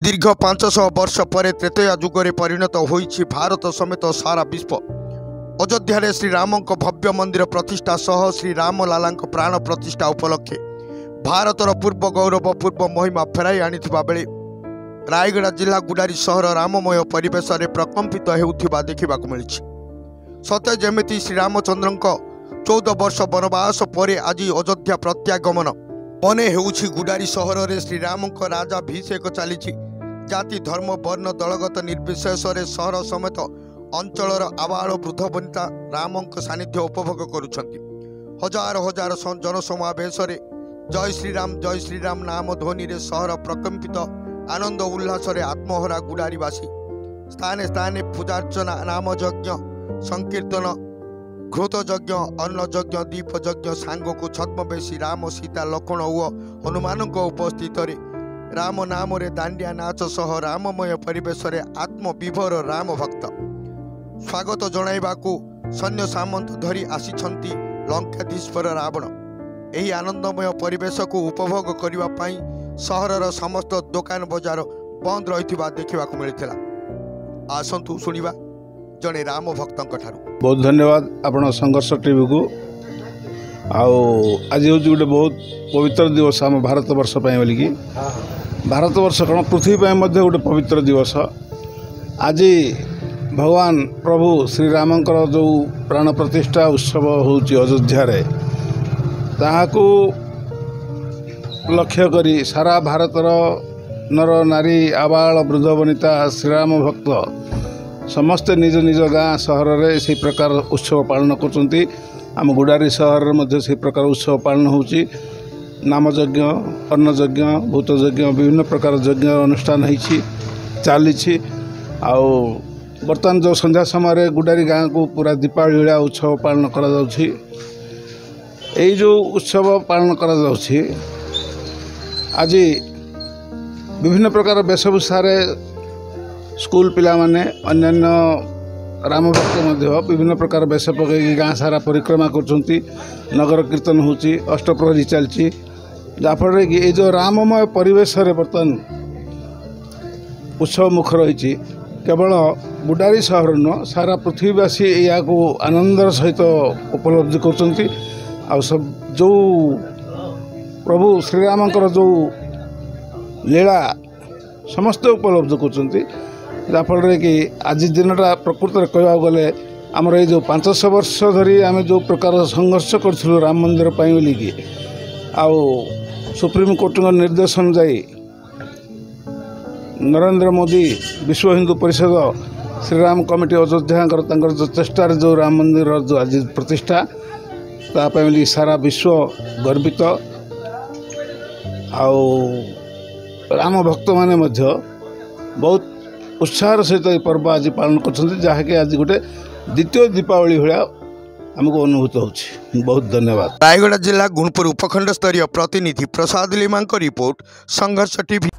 दीर्घ 500 वर्ष पर त्रेतया जुगरे परिणत होइछि भारत समेत सारा विश्व। अयोध्या श्रीराम भव्य मंदिर प्रतिष्ठा सह श्रीरामलाला प्राण प्रतिष्ठा उपलक्षे भारतर पूर्व गौरव पूर्व महिमा फेराई आनिथिबा बेले रायगढ़ जिला गुडारी सहर राममय परिवेश में प्रकंपित हेउथिबा देखिबाकु मिलिछि। सते जेमिति श्रीरामचंद्र 14 वर्ष वनवास पर आज अयोध्या प्रत्यागमन मने हेउछि। गुडारी सहर में श्रीराम राजाभिषेक चली जाति धर्म वर्ण दलगत निर्विशेष सहर समेत अंचलर आबाल वृद्ध वनिता राम सानिध्य उपभोग करुछंती। हजार हजार जनसमावेश जय श्रीराम नाम ध्वनि रे सहर प्रकंपित आनंद उल्लास आत्महरा गुडारीवासी स्थाने स्थाने पूजार्चना नाम यज्ञ संकीर्तन घृत यज्ञ अन्न यज्ञ दीप यज्ञ सांग को छद्मवेशी राम सीता लक्ष्मण ओ हनुमान उपस्थित राम नाम रे दांडिया नाच सह राममय परिवेश रे आत्मविभोर राम भक्त स्वागत जणाइबाकू सैन्य सामंत धरी आसीछंती लंकाधीश्वर रावण। एही आनंदमय परिवेश को उपभोग करिबा पई सहरर समस्त दुकान बजार बंद रहिथिबा देखिबाकू मिलिथिला। आसंतु सुनिबा जणे राम भक्तंक ठारू। बहुत धन्यवाद आपण संघर्ष टीवी को। आज हूँ गोटे बहुत पवित्र दिवस आम भारत वर्ष बोलिकी भारत वर्ष कौन पृथ्वी गोटे पवित्र दिवस। आज भगवान प्रभु श्रीरामंकर जो प्राण प्रतिष्ठा उत्सव होची अयोध्या रे ताहाकू लक्ष्य करी सारा भारतर नर नारी आबाल वृद्ध वनिता श्रीराम भक्त समस्ते निज निज गाँ सहर में से प्रकार उत्सव पालन करछंती। आम गुडारी सहर में से प्रकार उत्सव पालन होची। नाम यज्ञ अन्न यज्ञ भूत यज्ञ विभिन्न प्रकार यज्ञ अनुष्ठान होइछि चली। बर्तमान जो संध्या समय गुडारी गाँ को पूरा दीपावली भाया उत्सव पालन करा जाउछि। एई जो उत्सव पालन करा जाउछि आज विभिन्न प्रकार वेशभूषा स्कूल पिला माने अन्यान्य राम भक्त मध्य विभिन्न प्रकार वेश पकई गाँ सारा परिक्रमा करछंती। नगर कीर्तन होची अष्टप्रहरी चलची जाफଳରେ कि ये जो राममय परिवेश रे बर्तन उत्सव मुखर रही केवल गुडारी सहर न सारा पृथ्वीवासी या आनंदर सहित उपलब्धि करछंती। आ सब जो प्रभु श्रीरामंकर जो लीला समस्त उपलब्ध करछंती जाफଳରେ कि आज दिनटा प्रकृत में कहवा गले आमर ये जो 500 वर्ष धरी आम जो प्रकार संघर्ष करूँ राम मंदिर बोलिकी सुप्रीम कोर्ट निर्देश अनुजाई नरेंद्र मोदी विश्व हिंदू परिषद श्रीराम कमिटी अयोध्या जो चेष्टार जो राम मंदिर जो आज प्रतिष्ठा तापी सारा विश्व गर्वित राम भक्त माने बहुत उत्साह सहित यह पर्व आज पालन कर जहाँकि आज गोटे द्वितीय दीपावली भाया आमको अनुभूत होछि। बहुत धन्यवाद। रायगढ़ जिला गुणपुर उपखंड स्तरीय प्रतिनिधि प्रसाद लिमा रिपोर्ट संघर्ष टीवी।